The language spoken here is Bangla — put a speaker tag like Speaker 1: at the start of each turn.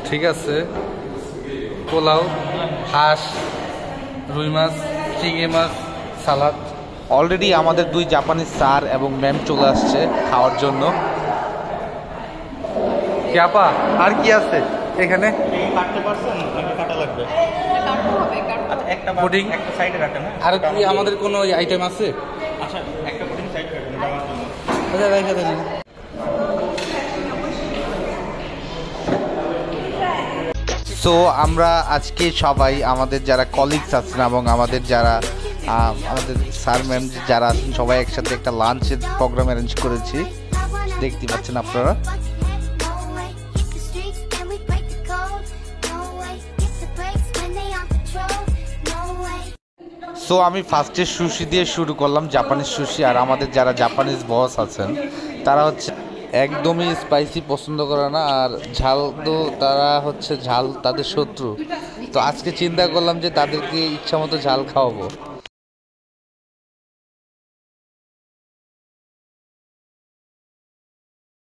Speaker 1: ঠিক আছে, পোলাও, হাঁস, রুই মাছ, চিংড়ি মাছ, সালাদ। অলরেডি আমাদের 2 জাপানি স্যার এবং ম্যাম চলে আসছে খাওয়ার জন্য। কি আপা, আর কি আছে এখানে? পুডিং, আর কি আমাদের কোনো আইটেম আছে? সো আমরা আজকে সবাই আমাদের যারা কলিগস আছেন এবং আমাদের যারা আমাদের স্যার ম্যাম যারা আছেন সবাই একসাথে একটা লাঞ্চের প্রোগ্রাম অ্যারেঞ্জ করেছি, দেখতে পাচ্ছেন আপনারা। সো আমি ফার্স্টে সুশি দিয়ে শুরু করলাম, জাপানিজ সুশি। আর আমাদের যারা জাপানিজ বস আছেন তারা হচ্ছে একদমই স্পাইসি পছন্দ করে না, আর ঝাল তো তারা হচ্ছে ঝাল তাদের শত্রু। তো আজকে চিন্তা করলাম যে তাদেরকে ইচ্ছা মতো ঝাল খাওয়াবো।